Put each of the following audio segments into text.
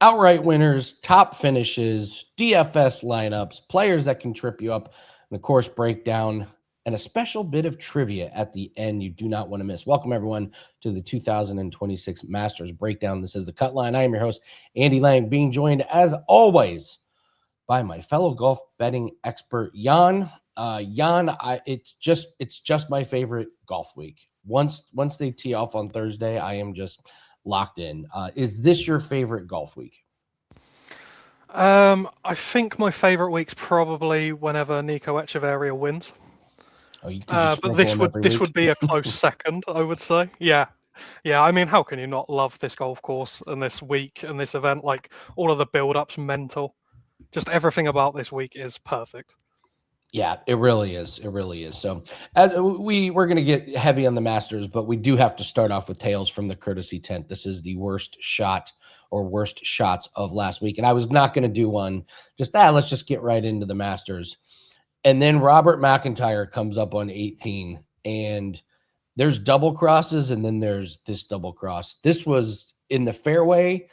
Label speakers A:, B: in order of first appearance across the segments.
A: outright winners, top finishes, DFS lineups, players that can trip you up, and of course, breakdown and a special bit of trivia at the end you do not want to miss. Welcome, everyone, to the 2026 Masters Breakdown. This is The Cut Line. I am your host, Andy Lang, being joined, as always, by my fellow golf betting expert, Yann. Yann, it's just my favorite golf week. Once they tee off on Thursday, I am just locked in. Is this your favorite golf week?
B: I think my favourite week's probably whenever Nico Echeverria wins.
A: Oh,
B: But this would be a close second, I would say. Yeah. I mean, how can you not love this golf course and this week and this event? Like, all of the build-up's mental. Just everything about this week is perfect.
A: Yeah, it really is. It really is. So we're going to get heavy on the Masters, but we do have to start off with tales from the courtesy tent. This is the worst shot or worst shots of last week. And I was not going to do one. Let's just get right into the Masters. And then Robert McIntyre comes up on 18, and there's double crosses, and then there's this double cross. This was in the fairway.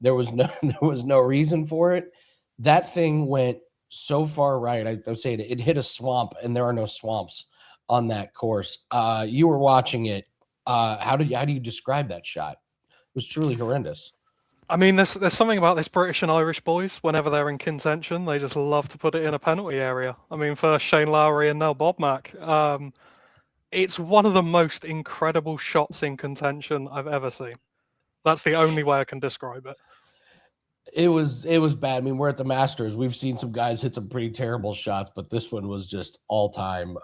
A: There was no reason for it. That thing went so far right. I was saying it hit a swamp, and there are no swamps on that course. You were watching it. How do you describe that shot? It was truly horrendous.
B: I mean, there's something about this British and Irish boys. Whenever they're in contention, they just love to put it in a penalty area. I mean, first Shane Lowry and now Bob Mack. It's one of the most incredible shots in contention I've ever seen. That's the only way I can describe it.
A: It was bad. I mean, we're at the Masters. We've seen some guys hit some pretty terrible shots, but this one was just all time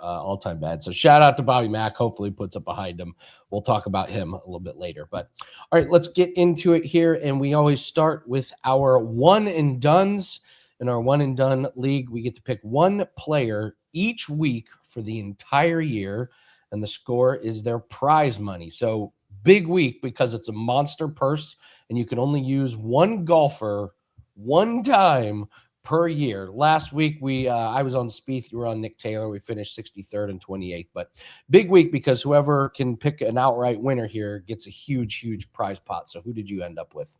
A: bad. So shout out to Bobby Mack. Hopefully puts it behind him. We'll talk about him a little bit later. But all right, let's get into it here. And we always start with our one and dones. In our one and done league, we get to pick one player each week for the entire year, and the score is their prize money. So big week because it's a monster purse, and you can only use one golfer one time per year. Last week, I was on Spieth, you were on Nick Taylor. We finished 63rd and 28th, but big week because whoever can pick an outright winner here gets a huge prize pot. So who did you end up with?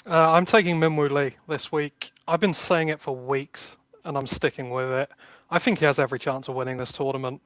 B: I'm taking Minwoo Lee this week. I've been saying it for weeks, and I'm sticking with it. I think he has every chance of winning this tournament.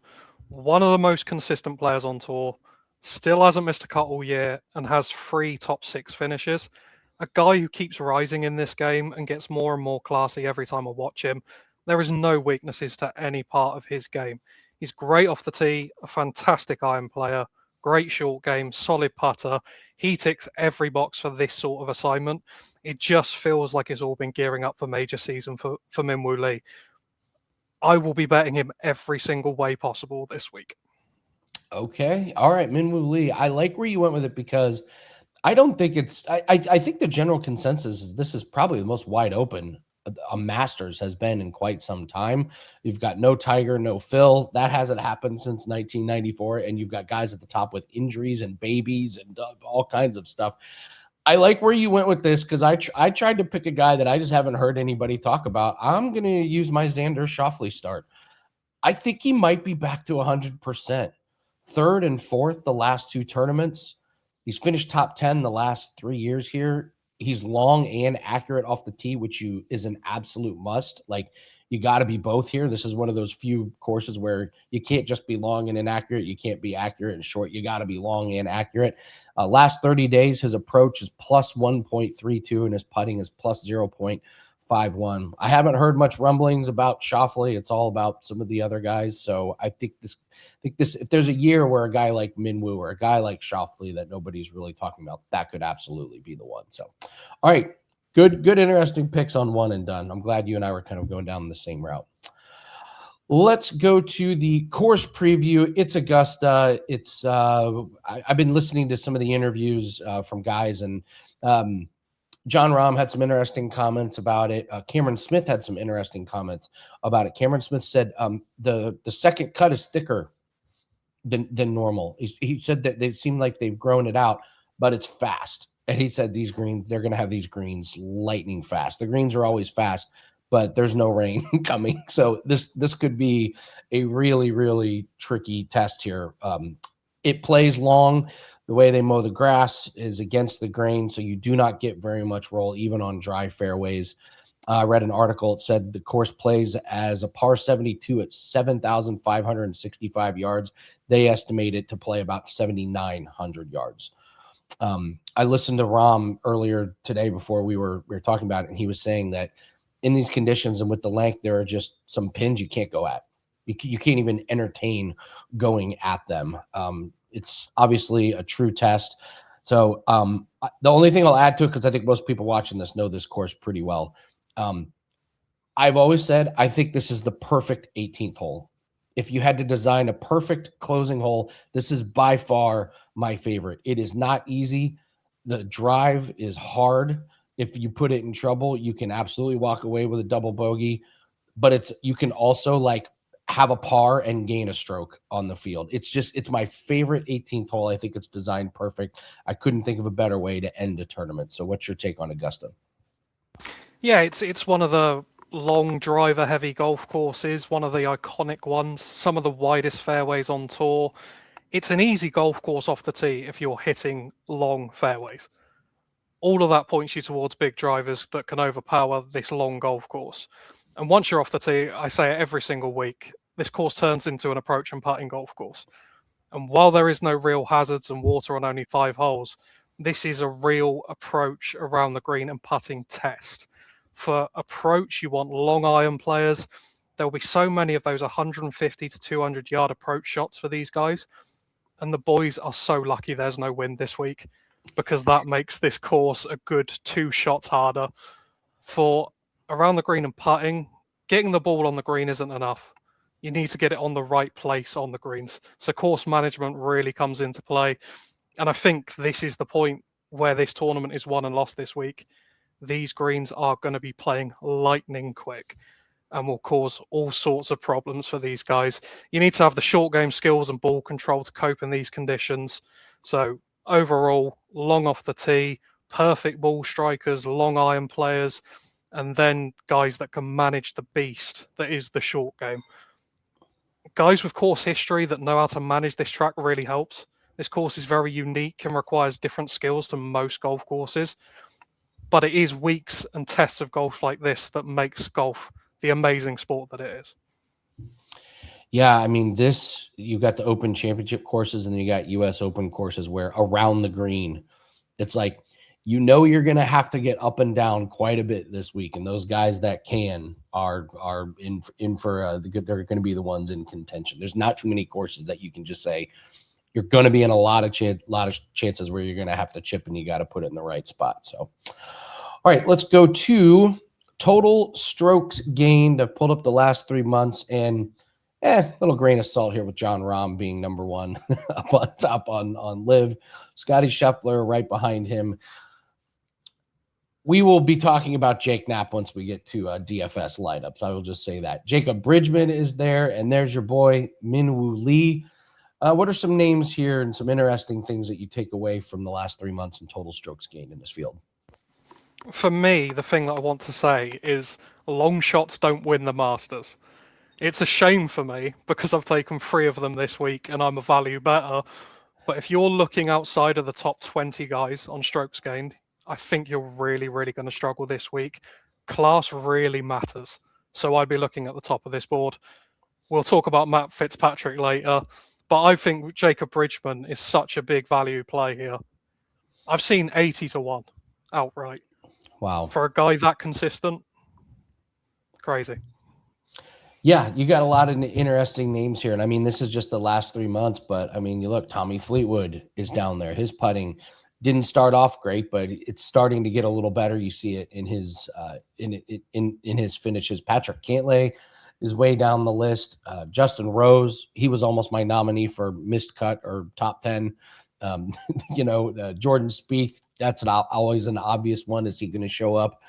B: One of the most consistent players on tour. Still hasn't missed a cut all year and has 3 top 6 finishes. A guy who keeps rising in this game and gets more and more classy every time I watch him. There is no weaknesses to any part of his game. He's great off the tee, a fantastic iron player, great short game, solid putter. He ticks every box for this sort of assignment. It just feels like it's all been gearing up for major season for Minwoo Lee. I will be betting him every single way possible this week.
A: Okay. All right. Minwoo Lee. I like where you went with it because I don't think I think the general consensus is this is probably the most wide open a Masters has been in quite some time. You've got no Tiger, no Phil. That hasn't happened since 1994. And you've got guys at the top with injuries and babies and all kinds of stuff. I like where you went with this because I tried to pick a guy that I just haven't heard anybody talk about. I'm going to use my Xander Schauffele start. I think he might be back to 100%. Third and fourth the last 2 tournaments. He's finished top 10 the last 3 years here. He's long and accurate off the tee, which is an absolute must. Like, you got to be both here. This is one of those few courses where you can't just be long and inaccurate. You can't be accurate and short. You got to be long and accurate. Last 30 days, his approach is plus 1.32 and his putting is plus 0.51. I haven't heard much rumblings about Schauffele. It's all about some of the other guys. So I think this, if there's a year where a guy like Minwoo or a guy like Schauffele that nobody's really talking about, that could absolutely be the one. So, all right, good, interesting picks on one and done. I'm glad you and I were kind of going down the same route. Let's go to the course preview. It's Augusta. It's I've been listening to some of the interviews from guys, and John Rahm had some interesting comments about it. Cameron Smith had some interesting comments about it. Cameron Smith said the second cut is thicker than normal. He said that they seem like they've grown it out, but it's fast. And he said these greens, they're going to have these greens lightning fast. The greens are always fast, but there's no rain coming. So this could be a really, really tricky test here. It plays long. The way they mow the grass is against the grain, so you do not get very much roll, even on dry fairways. I read an article. It said the course plays as a par 72 at 7,565 yards. They estimate it to play about 7,900 yards. I listened to Rom earlier today before we were talking about it, and he was saying that in these conditions and with the length, there are just some pins you can't go at. You can't even entertain going at them. It's obviously a true test. So the only thing I'll add to it, because I think most people watching this know this course pretty well. I've always said I think this is the perfect 18th hole. If you had to design a perfect closing hole, this is by far my favorite. It is not easy. The drive is hard. If you put it in trouble, you can absolutely walk away with a double bogey, but you can also like have a par and gain a stroke on the field. It's my favorite 18th hole. I think it's designed perfect. I couldn't think of a better way to end a tournament. So what's your take on Augusta?
B: Yeah, it's one of the long driver heavy golf courses, one of the iconic ones, some of the widest fairways on tour. It's an easy golf course off the tee if you're hitting long fairways. All of that points you towards big drivers that can overpower this long golf course. And once you're off the tee, I say it every single week, this course turns into an approach and putting golf course. And while there is no real hazards and water on only 5 holes, this is a real approach around the green and putting test. For approach, you want long iron players. There will be so many of those 150 to 200 yard approach shots for these guys. And the boys are so lucky there's no wind this week, because that makes this course a good 2 shots harder. For around the green and putting, getting the ball on the green isn't enough. You need to get it on the right place on the greens. So course management really comes into play. And I think this is the point where this tournament is won and lost this week. These greens are going to be playing lightning quick and will cause all sorts of problems for these guys. You need to have the short game skills and ball control to cope in these conditions. So overall, long off the tee, perfect ball strikers, long iron players, and then guys that can manage the beast that is the short game. Guys with course history that know how to manage this track really helps. This course is very unique and requires different skills to most golf courses. But it is weeks and tests of golf like this that makes golf the amazing sport that it is.
A: Yeah, I mean, you got the Open Championship courses and then you got US Open courses where around the green, it's like, you're going to have to get up and down quite a bit this week. And those guys that can are in for the good. They're going to be the ones in contention. There's not too many courses that you can just say you're going to be in a lot of chances where you're going to have to chip and you got to put it in the right spot. So, all right, let's go to total strokes gained. I've pulled up the last 3 months and little grain of salt here with John Rahm being number 1 up on top on Live. Scottie Scheffler right behind him. We will be talking about Jake Knapp once we get to DFS lineups. I will just say that. Jacob Bridgman is there, and there's your boy, Min-Woo Lee. What are some names here and some interesting things that you take away from the last 3 months in total strokes gained in this field?
B: For me, the thing that I want to say is long shots don't win the Masters. It's a shame for me because I've taken 3 of them this week and I'm a value better. But if you're looking outside of the top 20 guys on strokes gained, I think you're really, really going to struggle this week. Class really matters. So I'd be looking at the top of this board. We'll talk about Matt Fitzpatrick later, but I think Jacob Bridgman is such a big value play here. I've seen 80 to 1 outright.
A: Wow.
B: For a guy that consistent, crazy.
A: Yeah, you got a lot of interesting names here. And I mean, this is just the last 3 months, but I mean, you look, Tommy Fleetwood is down there. His putting didn't start off great, but it's starting to get a little better. You see it in his in his finishes. Patrick Cantlay is way down the list. Justin Rose, he was almost my nominee for missed cut or top 10. Jordan Spieth, that's always an obvious one. Is he going to show up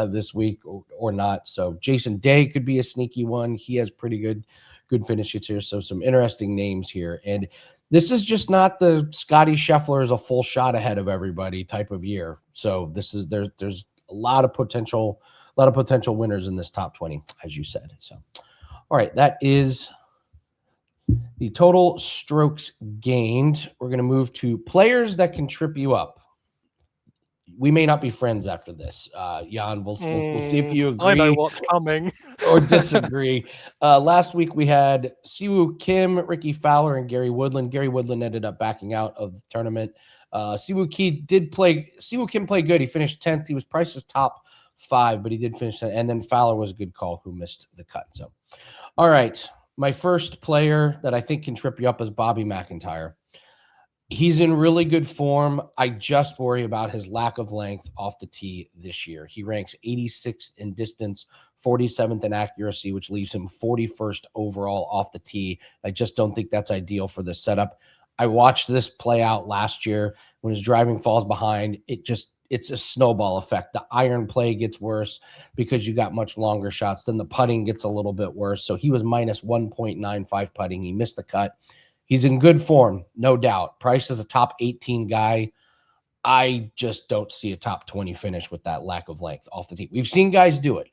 A: this week or not? So Jason Day could be a sneaky one. He has pretty good finishes here. So some interesting names here. And this is just not the Scottie Scheffler is a full shot ahead of everybody type of year. So there's a lot of potential winners in this top 20, as you said. So, all right, that is the total strokes gained. We're going to move to players that can trip you up. We may not be friends after this. Yann, we'll see if you agree.
B: I know what's coming.
A: Or disagree. Last week we had Siwoo Kim, Ricky Fowler, and Gary Woodland. Gary Woodland ended up backing out of the tournament. Siwoo Kim played good. He finished 10th. He was priced as top 5, but he did finish 10th. And then Fowler was a good call who missed the cut. So, all right. My first player that I think can trip you up is Bobby McIntyre. He's in really good form. I just worry about his lack of length off the tee this year. He ranks 86th in distance, 47th in accuracy, which leaves him 41st overall off the tee. I just don't think that's ideal for this setup. I watched this play out last year when his driving falls behind. It's a snowball effect. The iron play gets worse because you got much longer shots. Then the putting gets a little bit worse. So he was minus 1.95 putting. He missed the cut. He's in good form, no doubt. Price is a top 18 guy. I just don't see a top 20 finish with that lack of length off the tee. We've seen guys do it,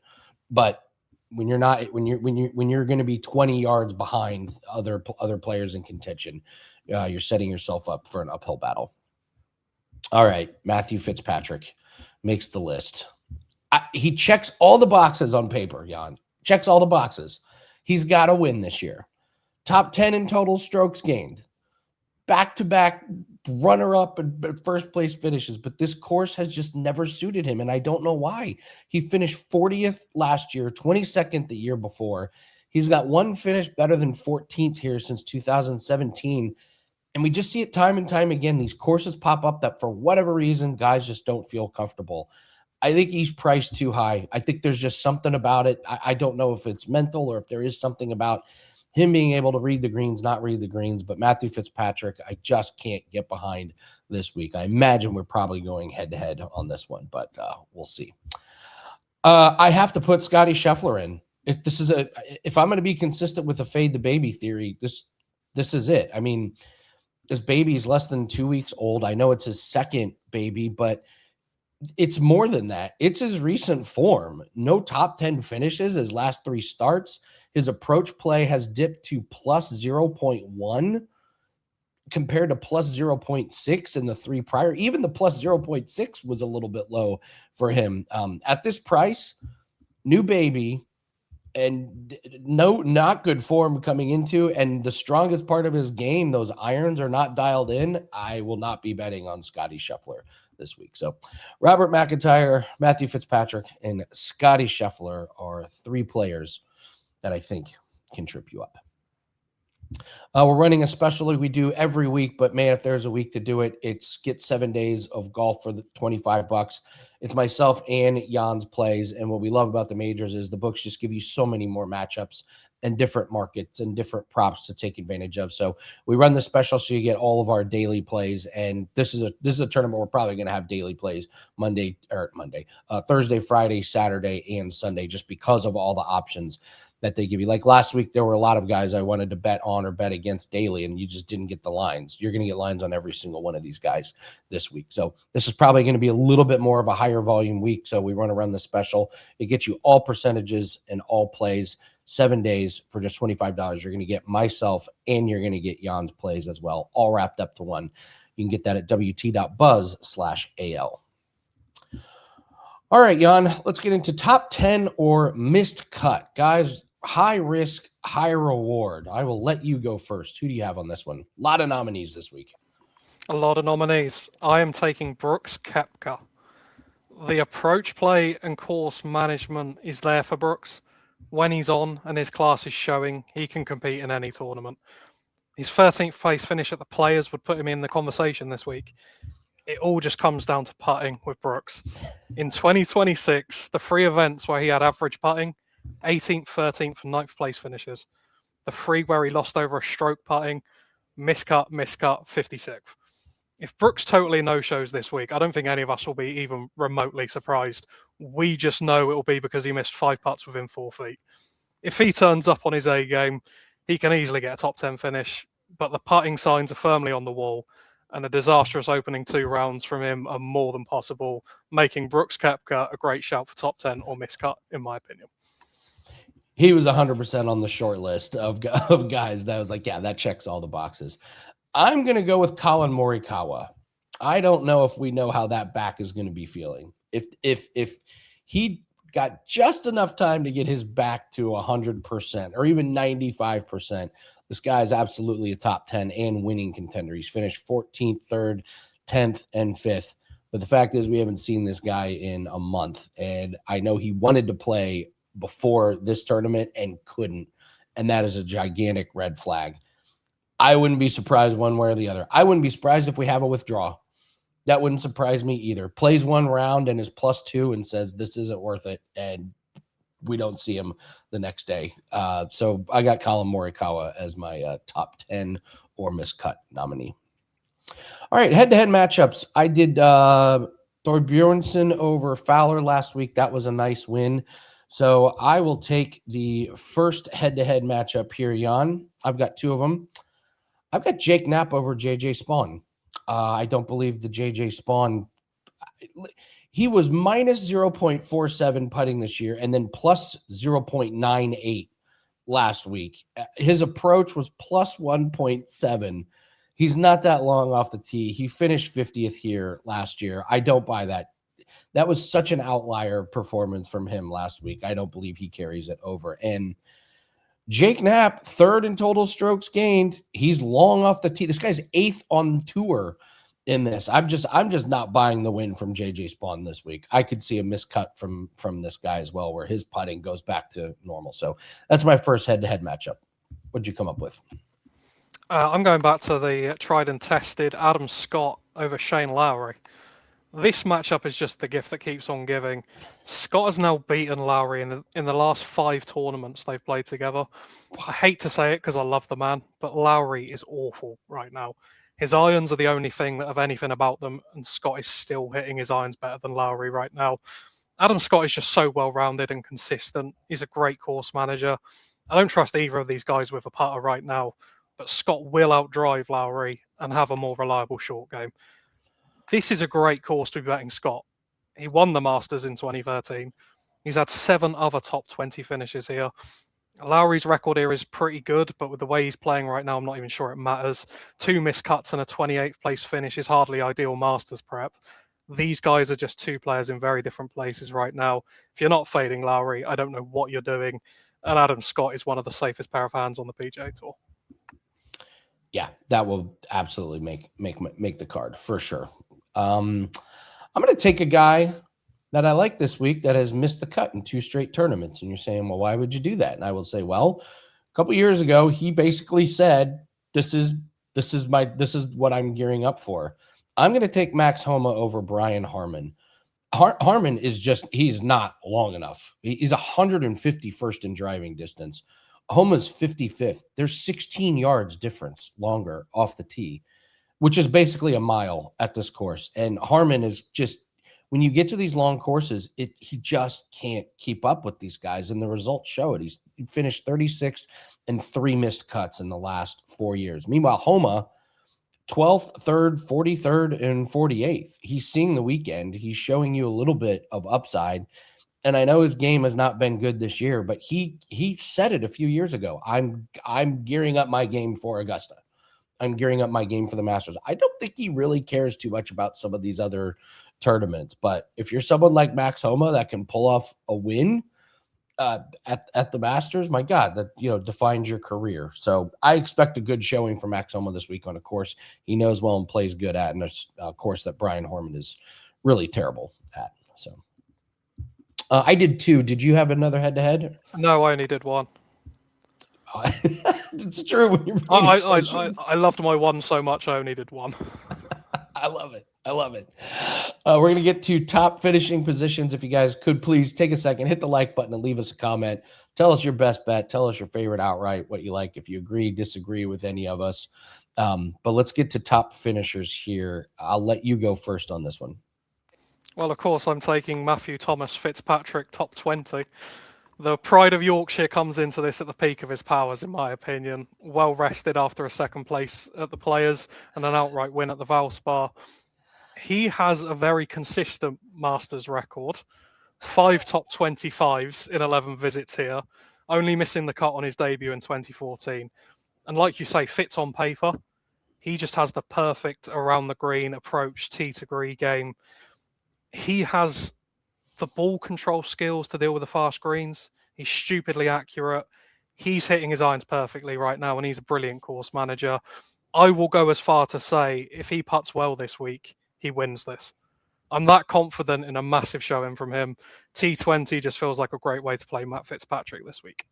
A: but when you're going to be 20 yards behind other players in contention, you're setting yourself up for an uphill battle. All right, Matthew Fitzpatrick makes the list. He checks all the boxes on paper, Yann. Checks all the boxes. He's got to win this year. Top 10 in total strokes gained. Back-to-back runner-up and first place finishes. But this course has just never suited him, and I don't know why. He finished 40th last year, 22nd the year before. He's got one finish better than 14th here since 2017. And we just see it time and time again. These courses pop up that for whatever reason, guys just don't feel comfortable. I think he's priced too high. I think there's just something about it. I don't know if it's mental or if there is something about him being able to read the greens, not read the greens. But Matthew Fitzpatrick, I just can't get behind this week. I imagine we're probably going head-to-head on this one, but we'll see. I have to put Scottie Scheffler in. If I'm going to be consistent with the fade the baby theory, this is it. I mean, this baby is less than 2 weeks old. I know it's his second baby, but it's more than that. It's his recent form. No top 10 finishes his last 3 starts. His approach play has dipped to plus 0.1 compared to plus 0.6 in the 3 prior. Even the plus 0.6 was a little bit low for him. At this price, new baby, and not good form coming into, and the strongest part of his game, those irons are not dialed in. I will not be betting on Scottie Scheffler this week. So Robert McIntyre, Matthew Fitzpatrick, and Scottie Scheffler are 3 players that I think can trip you up. We're running a special like we do every week, but man, if there's a week to do it, it's get 7 days of golf for the $25. It's myself and Yann's plays. And what we love about the majors is the books just give you so many more matchups and different markets and different props to take advantage of. So we run the special so you get all of our daily plays. And this is a tournament we're probably going to have daily plays Thursday, Friday, Saturday, and Sunday, just because of all the options that they give you. Like last week, there were a lot of guys I wanted to bet on or bet against daily, and you just didn't get the lines. You're going to get lines on every single one of these guys this week. So this is probably going to be a little bit more of a higher volume week. So we want to run the special. It gets you all percentages and all plays, 7 days for just $25. You're going to get myself and you're going to get Yann's plays as well, all wrapped up to one. You can get that at wt.buzz/AL. All right, Yann, let's get into top 10 or missed cut. Guys, high risk, high reward. I will let you go first. Who do you have on this one? A lot of nominees this week.
B: A lot of nominees. I am taking Brooks Koepka. The approach play and course management is there for Brooks. When he's on and his class is showing, he can compete in any tournament. His 13th place finish at the Players would put him in the conversation this week. It all just comes down to putting with Brooks. In 2026, the 3 events where he had average putting, 18th, 13th, and 9th place finishes. The 3 where he lost over a stroke putting, miscut, 56th. If Brooks totally no-shows this week, I don't think any of us will be even remotely surprised. We just know it will be because he missed 5 putts within 4 feet. If he turns up on his A game, he can easily get a top 10 finish, but the putting signs are firmly on the wall, and a disastrous opening 2 rounds from him are more than possible, making Brooks Koepka a great shout for top 10 or miscut, in my opinion.
A: He was 100% on the short list of guys that was like, yeah, that checks all the boxes. I'm going to go with Colin Morikawa. I don't know if we know how that back is going to be feeling. If he got just enough time to get his back to 100% or even 95%, this guy is absolutely a top 10 and winning contender. He's finished 14th, 3rd, 10th, and 5th. But the fact is, we haven't seen this guy in a month. And I know he wanted to play before this tournament and couldn't. And that is a gigantic red flag. I wouldn't be surprised one way or the other. I wouldn't be surprised if we have a withdrawal. That wouldn't surprise me either. Plays one round and is +2 and says this isn't worth it, and we don't see him the next day. So I got Colin Morikawa as my top 10 or miscut nominee. All right, head-to-head matchups. I did Thorbjornsen over Fowler last week. That was a nice win. So I will take the first head-to-head matchup here, Yann. I've got two of them. I've got Jake Knapp over JJ Spawn. I don't believe the JJ Spawn. He was minus 0.47 putting this year and then plus 0.98 last week. His approach was plus 1.7. He's not that long off the tee. He finished 50th here last year. I don't buy that. That was such an outlier performance from him last week. I don't believe he carries it over. And Jake Knapp, 3rd in total strokes gained. He's long off the tee. This guy's 8th on tour in this. I'm just not buying the win from JJ Spawn this week. I could see a miscut from this guy as well, where his putting goes back to normal. So that's my first head-to-head matchup. What'd you come up with?
B: I'm going back to the tried and tested Adam Scott over Shane Lowry. This matchup is just the gift that keeps on giving. Scott has now beaten Lowry in the last 5 tournaments they've played together. I hate to say it because I love the man, but Lowry is awful right now. His irons are the only thing that have anything about them, and Scott is still hitting his irons better than Lowry right now. Adam Scott is just so well-rounded and consistent. He's a great course manager. I don't trust either of these guys with a putter right now, but Scott will outdrive Lowry and have a more reliable short game. This is a great course to be betting Scott. He won the Masters in 2013. He's had 7 other top 20 finishes here. Lowry's record here is pretty good, but with the way he's playing right now, I'm not even sure it matters. 2 miscuts and a 28th place finish is hardly ideal Masters prep. These guys are just 2 players in very different places right now. If you're not fading Lowry, I don't know what you're doing. And Adam Scott is one of the safest pair of hands on the PGA Tour.
A: Yeah, that will absolutely make the card for sure. I'm going to take a guy that I like this week that has missed the cut in 2 straight tournaments. And you're saying, well, why would you do that? And I will say, well, a couple years ago, he basically said, this is what I'm gearing up for. I'm going to take Max Homa over Brian Harman. Harman is he's not long enough. He's 151st in driving distance. Homa's 55th. There's 16 yards difference longer off the tee, which is basically a mile at this course. And Harman is just, when you get to these long courses, he just can't keep up with these guys. And the results show it. He finished 36th and 3 missed cuts in the last 4 years. Meanwhile, Homa, 12th, 3rd, 43rd, and 48th. He's seeing the weekend. He's showing you a little bit of upside. And I know his game has not been good this year, but he said it a few years ago. I'm gearing up my game for Augusta. I'm gearing up my game for the Masters. I don't think he really cares too much about some of these other tournaments, but if you're someone like Max Homa that can pull off a win at the Masters, my God, that defines your career. So I expect a good showing for Max Homa this week on a course he knows well and plays good at, and a course that Brian Harman is really terrible at. So I did 2. Did you have another head-to-head?
B: No, I only did 1.
A: It's true. When you're
B: I loved my 1 so much, I only did 1.
A: I love it. We're going to get to top finishing positions. If you guys could please take a second, hit the like button and leave us a comment. Tell us your best bet. Tell us your favorite outright, what you like, if you agree, disagree with any of us. But let's get to top finishers here. I'll let you go first on this one.
B: Well, of course, I'm taking Matthew Thomas Fitzpatrick top 20. The pride of Yorkshire comes into this at the peak of his powers, in my opinion. Well rested after a 2nd place at the Players and an outright win at the Valspar. He has a very consistent Masters record. 5 top 25s in 11 visits here. only missing the cut on his debut in 2014. And like you say, fits on paper. He just has the perfect around the green approach, tee to green game. He has the ball control skills to deal with the fast greens. He's stupidly accurate. He's hitting his irons perfectly right now, and he's a brilliant course manager. I will go as far to say if he putts well this week, he wins this. I'm that confident in a massive showing from him. T20 just feels like a great way to play Matt Fitzpatrick this week.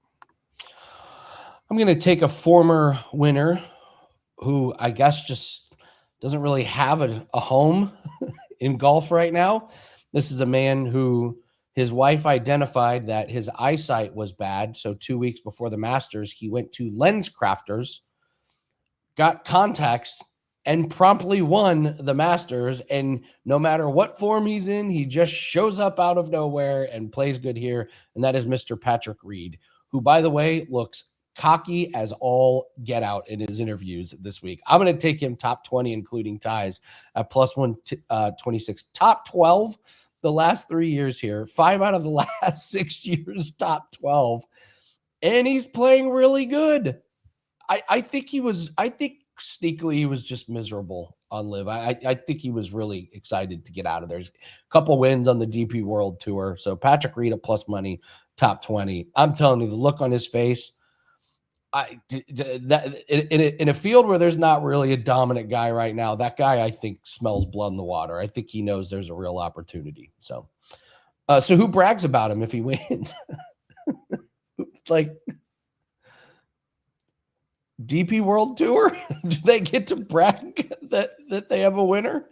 A: I'm going to take a former winner who I guess just doesn't really have a home in golf right now. This is a man who his wife identified that his eyesight was bad. So 2 weeks before the Masters, he went to Lens Crafters, got contacts, and promptly won the Masters. And no matter what form he's in, he just shows up out of nowhere and plays good here. And that is Mr. Patrick Reed, who, by the way, looks cocky as all get out in his interviews this week. I'm going to take him top 20, including ties, at plus 126. Top 12 the last 3 years here. 5 out of the last 6 years, top 12. And he's playing really good. I think sneakily he was just miserable on Live. I think he was really excited to get out of there. There's a couple wins on the DP World Tour. So Patrick Reed at plus money, top 20. I'm telling you, the look on his face, in a field where there's not really a dominant guy right now, that guy, I think, smells blood in the water. I think he knows there's a real opportunity. So who brags about him if he wins? Like, DP World Tour? Do they get to brag that they have a winner?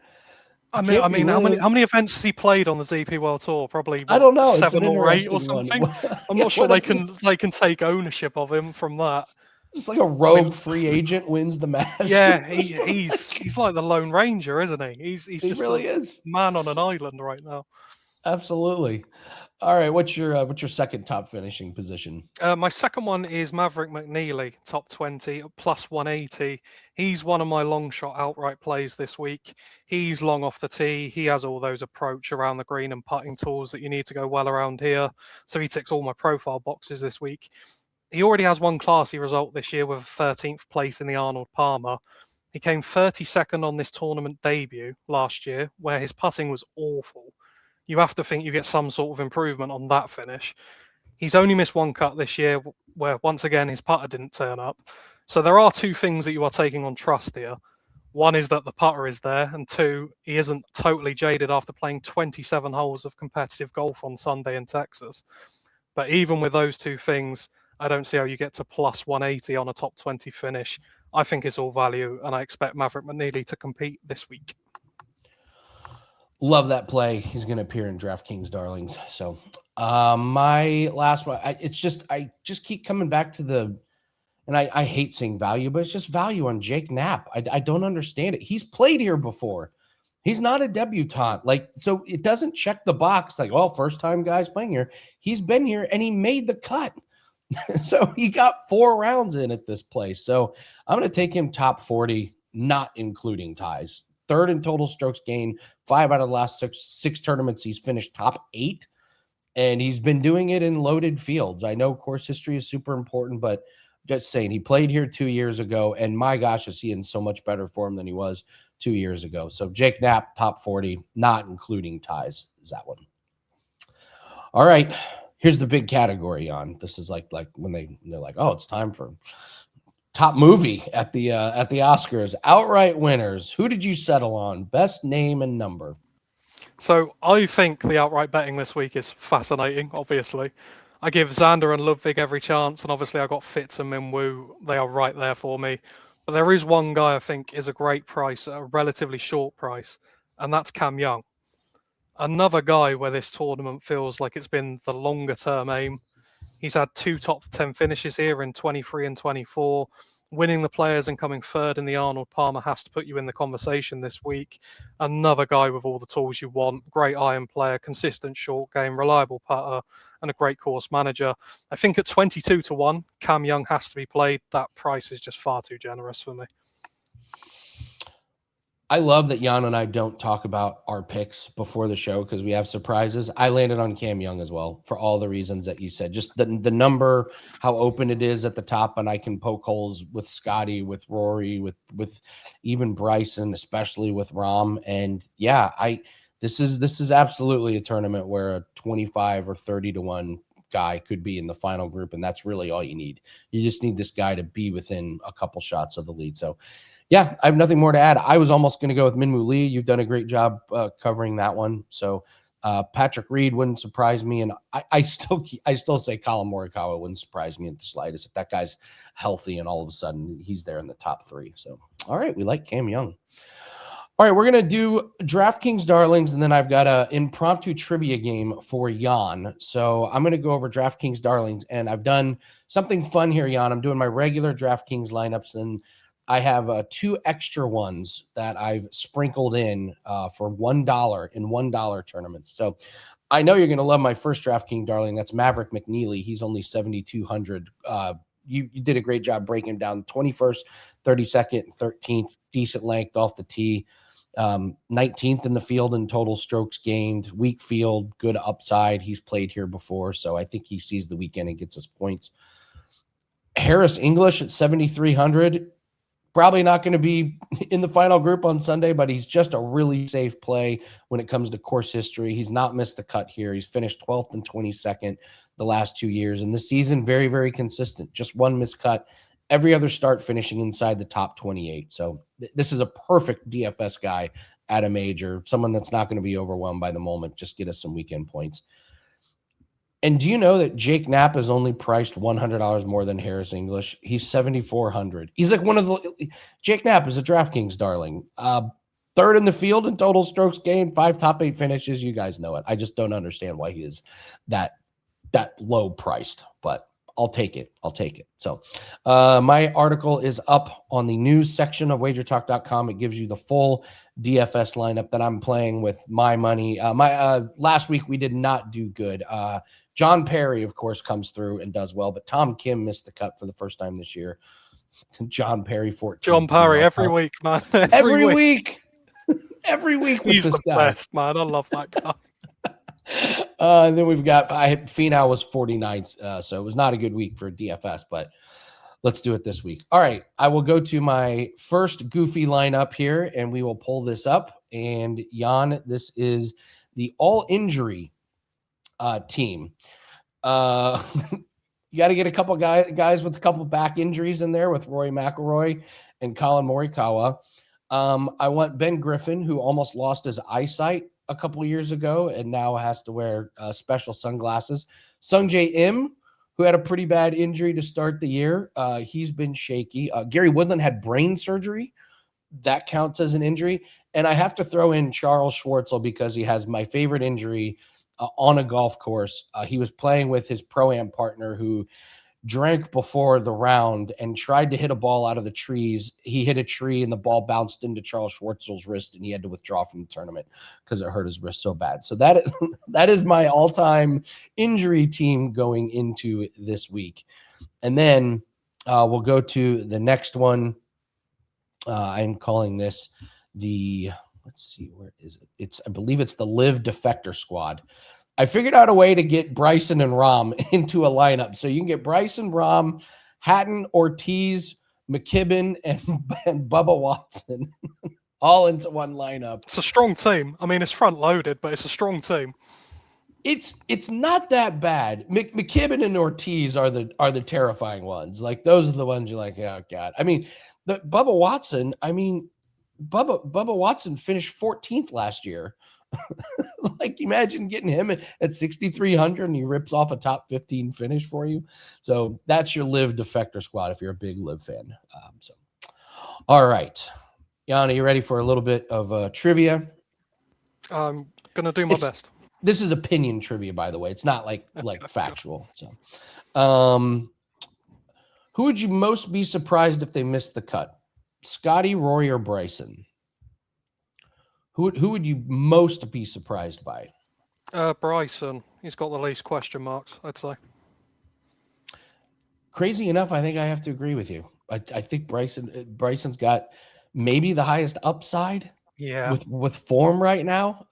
B: I mean, how many events has he played on the DP World Tour? Probably
A: I don't know,
B: 7 or 8 or something. I'm not sure they can take ownership of him from that.
A: It's like a rogue free agent wins the Masters.
B: Yeah, he's like the Lone Ranger, isn't he? He just
A: really
B: a
A: is
B: man on an island right now.
A: Absolutely. All right, what's your second top finishing position?
B: My second one is Maverick McNeely, top 20, plus 180. He's one of my long shot outright plays this week. He's long off the tee. He has all those approach around the green and putting tools that you need to go well around here. So he ticks all my profile boxes this week. He already has one classy result this year with 13th place in the Arnold Palmer. He came 32nd on this tournament debut last year, where his putting was awful. You have to think you get some sort of improvement on that finish. He's only missed one cut this year where, once again, his putter didn't turn up. So there are two things that you are taking on trust here. One is that the putter is there, and two, he isn't totally jaded after playing 27 holes of competitive golf on Sunday in Texas. But even with those two things, I don't see how you get to plus 180 on a top 20 finish. I think it's all value, and I expect Maverick McNeely to compete this week.
A: Love that play. He's going to appear in Draftkings Darlings. So my last one, I just keep coming back to and I hate saying value, but it's just value on Jake Knapp. I don't understand it. He's played here before. He's not a debutante. So it doesn't check the box like, well, first time guys playing here. He's been here and he made the cut. So he got 4 rounds in at this place. So I'm going to take him top 40, not including ties. Third in total strokes gained, 5 out of the last six tournaments. He's finished top 8, and he's been doing it in loaded fields. I know course history is super important, but just saying, he played here 2 years ago, and my gosh, is he in so much better form than he was 2 years ago. So Jake Knapp, top 40, not including ties, is that one. All right, here's the big category on. This is like when they're like, oh, it's time for top movie at the Oscars. Outright winners. Who did you settle on? Best name and number.
B: So I think the outright betting this week is fascinating, obviously. I give Xander and Ludwig every chance, and obviously I got Fitz and Minwoo. They are right there for me. But there is one guy I think is a great price at a relatively short price, and that's Cam Young. Another guy where this tournament feels like it's been the longer term aim. He's had 2 top 10 finishes here in 23 and 24. Winning the Players and coming third in the Arnold Palmer has to put you in the conversation this week. Another guy with all the tools you want. Great iron player, consistent short game, reliable putter, and a great course manager. I think at 22 to 1, Cam Young has to be played. That price is just far too generous for me.
A: I love that Yann and I don't talk about our picks before the show because we have surprises. I landed on Cam Young as well for all the reasons that you said. Just the number, how open it is at the top, and I can poke holes with Scottie, with Rory, with even Bryson, especially with Rahm. And yeah, this is absolutely a tournament where a 25 or 30 to 1 guy could be in the final group, and that's really all you need. You just need this guy to be within a couple shots of the lead. So yeah, I have nothing more to add. I was almost going to go with Minwoo Lee. You've done a great job covering that one. So Patrick Reed wouldn't surprise me, and I still say Colin Morikawa wouldn't surprise me at the slightest if that guy's healthy and all of a sudden he's there in the top 3. So all right, we like Cam Young. All right, we're gonna do DraftKings Darlings, and then I've got a impromptu trivia game for Yann. So I'm gonna go over DraftKings Darlings, and I've done something fun here, Yann. I'm doing my regular DraftKings lineups, and I have 2 extra ones that I've sprinkled in for $1 in $1 tournaments. So I know you're going to love my first DraftKings darling. That's Maverick McNeely. He's only 7,200. You did a great job breaking him down. 21st, 32nd, 13th, decent length off the tee. 19th in the field in total strokes gained. Weak field, good upside. He's played here before, so I think he sees the weekend and gets us points. Harris English at 7,300. Probably not going to be in the final group on Sunday, but he's just a really safe play when it comes to course history. He's not missed the cut here. He's finished 12th and 22nd the last 2 years. And this season, very, very consistent. Just one missed cut. Every other start finishing inside the top 28. So this is a perfect DFS guy at a major, someone that's not going to be overwhelmed by the moment. Just get us some weekend points. And do you know that Jake Knapp is only priced $100 more than Harris English? He's 7,400. He's like one of the Jake Knapp is a DraftKings darling. Third in the field in total strokes gained, 5 top 8 finishes. You guys know it. I just don't understand why he is that low priced, but I'll take it. So my article is up on the news section of wagertalk.com. It gives you the full DFS lineup that I'm playing with my money. Last week we did not do good. John Perry, of course, comes through and does well, but Tom Kim missed the cut for the first time this year. John Perry, 14.
B: John Perry every week, man.
A: Every week. Every week with
B: He's
A: this
B: the
A: guy.
B: best, man. I love that guy.
A: And then we've got Finau was 49th, so it was not a good week for DFS, but let's do it this week. All right, I will go to my first goofy lineup here, and we will pull this up. And Yann, this is the all injury team. You got to get a couple guys with a couple back injuries in there with Rory McIlroy and Colin Morikawa. I want Ben Griffin, who almost lost his eyesight a couple years ago and now has to wear special sunglasses. Sungjae Im, who had a pretty bad injury to start the year. He's been shaky. Gary Woodland had brain surgery. That counts as an injury. And I have to throw in Charles Schwartzel because he has my favorite injury on a golf course. He was playing with his Pro-Am partner who drank before the round and tried to hit a ball out of the trees. He hit a tree and the ball bounced into Charles Schwartzel's wrist and he had to withdraw from the tournament because it hurt his wrist so bad. So that is my all-time injury team going into this week. And then we'll go to the next one. I'm calling this let's see, where is it? I believe it's the Live Defector Squad. I figured out a way to get Bryson and Rahm into a lineup. So you can get Bryson, Rahm, Hatton, Ortiz, McKibben, and Bubba Watson all into one lineup.
B: It's a strong team. I mean, it's front loaded, but it's a strong team.
A: It's not that bad. McKibben and Ortiz are the terrifying ones. Like those are the ones you're like, oh God. I mean, Bubba Watson. I mean, Bubba Watson finished 14th last year. Like imagine getting him at 6,300 and he rips off a top 15 finish for you. So that's your Live Defector Squad if you're a big Live fan. All right, Yann, are you ready for a little bit of trivia?
B: I'm gonna do my best.
A: This is opinion trivia, by the way. It's not like factual. So, who would you most be surprised if they missed the cut? Scottie, Rory, or Bryson? Who would you most be surprised by?
B: Bryson. He's got the least question marks, I'd say.
A: Crazy enough, I think I have to agree with you. I think Bryson's got maybe the highest upside
B: Yeah.
A: with form right now.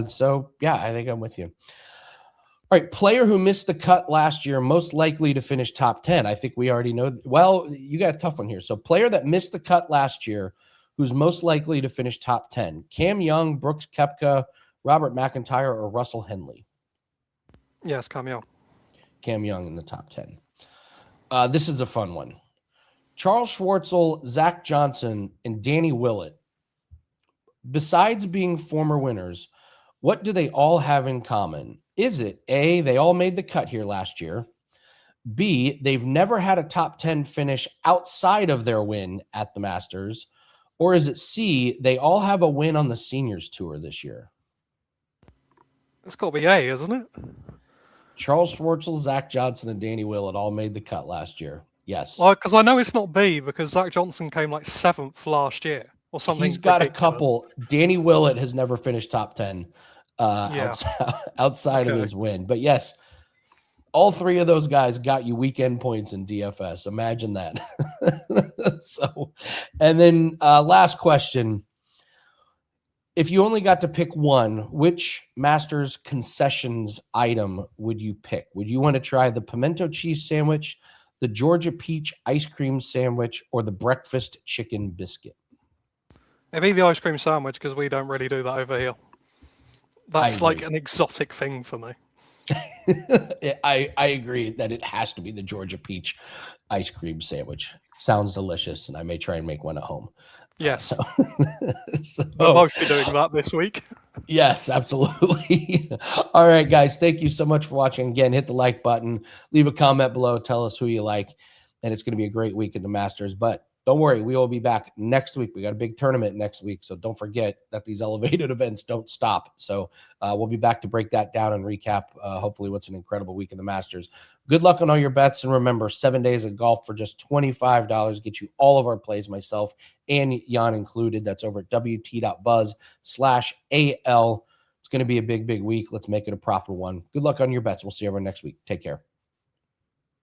A: So yeah, I think I'm with you. All right, player who missed the cut last year, most likely to finish top 10. I think we already know. Well, you got a tough one here. So player that missed the cut last year, who's most likely to finish top 10. Cam Young, Brooks Koepka, Robert McIntyre, or Russell Henley?
B: Yes, Cam Young.
A: Cam Young in the top 10. This is a fun one. Charles Schwartzel, Zach Johnson, and Danny Willett. Besides being former winners, what do they all have in common? Is it A, they all made the cut here last year? B, they've never had a top 10 finish outside of their win at the Masters? Or is it C, they all have a win on the Seniors Tour this year?
B: It's got to be A, isn't it?
A: Charles Schwartzel, Zach Johnson, and Danny Willett all made the cut last year. Yes.
B: Well, because I know it's not B because Zach Johnson came like 7th last year or something.
A: He's got
B: ridiculous.
A: a couple. Danny Willett has never finished top 10 outside of his win. But yes, all three of those guys got you weekend points in DFS. Imagine that. So, and then last question. If you only got to pick one, which Masters concessions item would you pick? Would you want to try the pimento cheese sandwich, the Georgia peach ice cream sandwich, or the breakfast chicken biscuit?
B: It'd be the ice cream sandwich because we don't really do that over here. That's like an exotic thing for me.
A: I agree that it has to be the Georgia peach ice cream sandwich. Sounds delicious, and I may try and make one at home.
B: Yes.
A: So
B: We'll both be doing that this week.
A: Yes, absolutely. All right, guys. Thank you so much for watching. Again, hit the like button, leave a comment below, tell us who you like, and it's going to be a great week in the Masters. But don't worry, we will be back next week. We got a big tournament next week, so don't forget that these elevated events don't stop. So we'll be back to break that down and recap, hopefully, what's an incredible week in the Masters. Good luck on all your bets, and remember, 7 days of golf for just $25 get you all of our plays, myself and Yann included. That's over at wt.buzz/AL. It's going to be a big, big week. Let's make it a profitable one. Good luck on your bets. We'll see everyone next week. Take care.